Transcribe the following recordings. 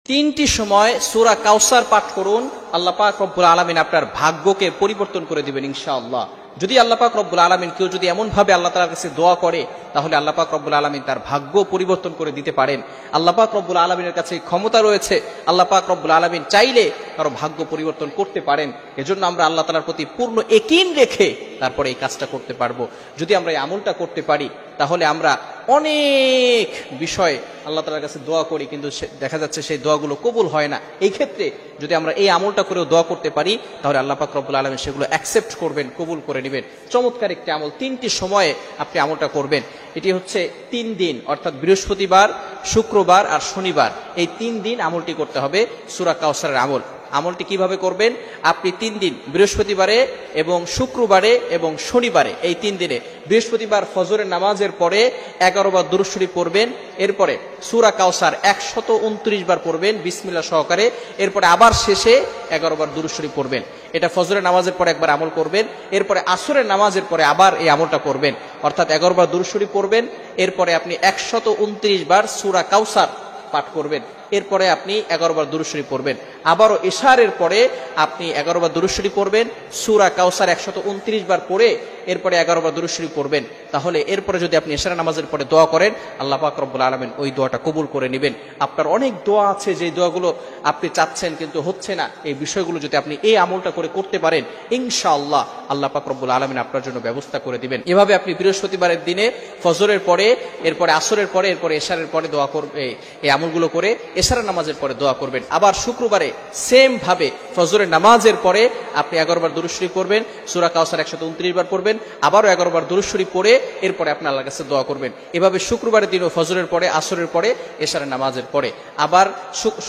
তিনটি সময় সূরা কাউসার পাঠ করুন, আল্লাহ পাক রব্বুল আলামিন আপনার ভাগ্যকে পরিবর্তন করে দিবেন ইনশাআল্লাহ। যদি আল্লাহ পাক রব্বুল আলামিন কেউ যদি এমন ভাবে আল্লাহ তাআলার কাছে দোয়া করে, তাহলে আল্লাহ পাক রব্বুল আলামিন তার ভাগ্য পরিবর্তন করে দিতে পারেন। আল্লাহ পাক রব্বুল আলামিনের কাছে ক্ষমতা রয়েছে, আল্লাহ পাক রব্বুল আলামিন চাইলে কারো ভাগ্য পরিবর্তন করতে পারেন। এজন্য আমরা আল্লাহ তাআলার প্রতি পূর্ণ ইয়াকিন রেখে তারপরে এই কাজটা করতে পারবো। যদি আমরা এই আমলটা করতে পারি, তাহলে আমরা অনেক বিষয় আল্লাহ তাআলার কাছে দোয়া করি, কিন্তু দেখা যাচ্ছে সেই দোয়াগুলো কবুল হয় না। এই ক্ষেত্রে যদি আমরা এই আমলটা করেও দোয়া করতে পারি, তাহলে আল্লাহ পাক রব্বুল আলামিন সেগুলো অ্যাকসেপ্ট করবেন, কবুল করে নেবেন। চমৎকার একটি আমল, তিনটি সময়ে আপনি আমলটা করবেন। এটি হচ্ছে 3 দিন, অর্থাৎ বৃহস্পতিবার, শুক্রবার আর শনিবার, এই 3 দিন আমলটি করতে হবে সূরা কাউসারের আমল। আমলটি কিভাবে করবেন? আপনি 3 দিন, বৃহস্পতিবারে এবং শুক্রবারে এবং শনিবারে, এই 3 দিনে বৃহস্পতিবার ফজরের নামাজের পরে 11 বার দুরূদ শরীফ পড়বেন, এরপরে সূরা কাউসার 129 বার পড়বেন বিসমিল্লাহ সহকারে, এরপরে আবার শেষে 11 বার দুরূদ শরীফ পড়বেন। এটা ফজরের নামাজের পরে একবার আমল করবেন, এরপরে আসরের নামাজের পরে আবার এই আমলটা করবেন, অর্থাৎ 11 বার দুরূদ শরীফ পড়বেন, এরপরে আপনি 129 বার সূরা কাউসার পাঠ করবেন, এরপরে আপনি 11 বার দুরূদ শরীফ পড়বেন। আবারও ইশারের পরে আপনি 11 বার দুরূদ শরীফ পড়বেন, সূরা কাউসার 129 বার পড়ে এরপরে 11 বার দুরূদ শরীফ পড়বেন। তাহলে এরপরে যদি আপনি ইশারা নামাজের পরে দোয়া করেন, আল্লাহ পাক রব্বুল আলামিন ওই দোয়াটা কবুল করে নেবেন। আপনার অনেক দোয়া আছে, যে দোয়াগুলো আপনি চাচ্ছেন কিন্তু হচ্ছে না, এই বিষয়গুলো যদি আপনি এই আমলটা করে করতে পারেন, ইনশাআল্লাহ আল্লাহ পাক রব্বুল আলামিন আপনার জন্য ব্যবস্থা করে দিবেন। এভাবে আপনি বৃহস্পতিবারের দিনে ফজরের পরে, এরপরে আসরের পরে, এরপরে ইশারের পরে দোয়া করবে, এই আমলগুলো করে ইশারা নামাজের পরে দোয়া করবেন। আবার শুক্রবারে সেম ভাবে ফজরের নামাজের পরে আপনি 11 বার দুরূদ শরীফ পড়বেন, সূরা কাউসার 129 বার পড়বেন, আবারও 11 বার দুরূদ শরীফ পড়ে এরপরে আপনি আল্লাহর কাছে দোয়া করবেন। এভাবে শুক্রবারের দিনও ফজরের পরে, আসরের পরে, ইশারের নামাজের পরে, আবার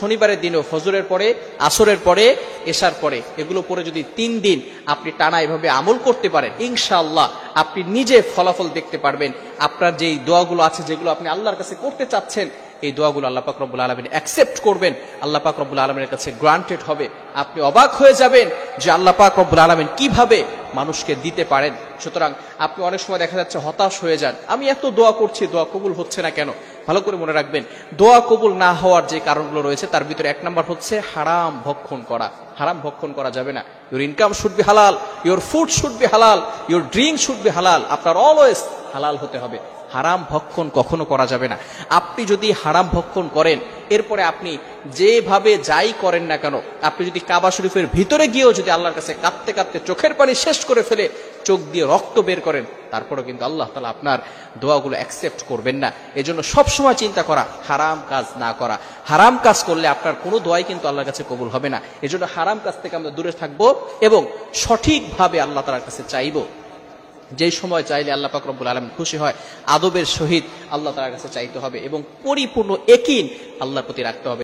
শনিবারের দিনও ফজরের পরে, আসরের পরে, ইশার পরে, এগুলো পরে যদি 3 দিন আপনি টানা এভাবে আমল করতে পারেন, ইনশাআল্লাহ আপনি নিজে ফলাফল দেখতে পারবেন। আপনার যেই দোয়াগুলো আছে, যেগুলো আপনি আল্লাহর কাছে করতে চাচ্ছেন, এই দোয়াগুলো আল্লাহ পাক রব্বুল আলামিন অ্যাকসেপ্ট করবেন, আল্লাহ পাক রব্বুল আলামিনের কাছে গ্রান্টেড হবে। আপনি অবাক হয়ে যাবেন যে আল্লাহ পাক রব্বুল আলামিন কিভাবে মানুষকে দিতে পারেন। সুতরাং আপনি অনেক সময় দেখা যাচ্ছে হতাশ হয়ে যান, আমি এত দোয়া করছি, দোয়া কবুল হচ্ছে না কেন? ভালো করে মনে রাখবেন, দোয়া কবুল না হওয়ার যে কারণগুলো রয়েছে, তার ভিতরে 1 নাম্বার হচ্ছে হারাম ভক্ষণ করা। হারাম ভক্ষণ করা যাবে না। ইউর ইনকাম শুড বি হালাল, ইউর ফুড শুড বি হালাল, ইউর ড্রিঙ্ক শুড বি হালাল। আপনার অলওয়েজ হালাল হতে হবে, হারাম ভক্ষণ কখনো করা যাবে না। আপনি যদি হারাম ভক্ষণ করেন, এরপরে আপনি যেভাবে যাই করেন না কেন, আপনি যদি কাবা শরীফের ভিতরে গিয়েও যদি আল্লাহর কাছে কাঁদতে কাঁদতে চোখের পানি শেষ করে ফেলে চোখ দিয়ে রক্ত বের করেন, তারপরেও কিন্তু আল্লাহ তাআলা আপনার দোয়াগুলো অ্যাকসেপ্ট করবেন না। এজন্য সবসময় চিন্তা করা, হারাম কাজ না করা। হারাম কাজ করলে আপনার কোনো দোয়াই কিন্তু আল্লাহর কাছে কবুল হবে না। এজন্য হারাম কাজ থেকে আমরা দূরে থাকবো এবং সঠিকভাবে আল্লাহ তাআলার কাছে চাইবো। যেই সময় চাইলে আল্লাহ পাক রব্বুল আলামিন খুশি হয়, আদবের সহিত আল্লাহ তাআলার কাছে চাইতে হবে এবং পরিপূর্ণ ইয়াকিন আল্লাহর প্রতি রাখতে হবে।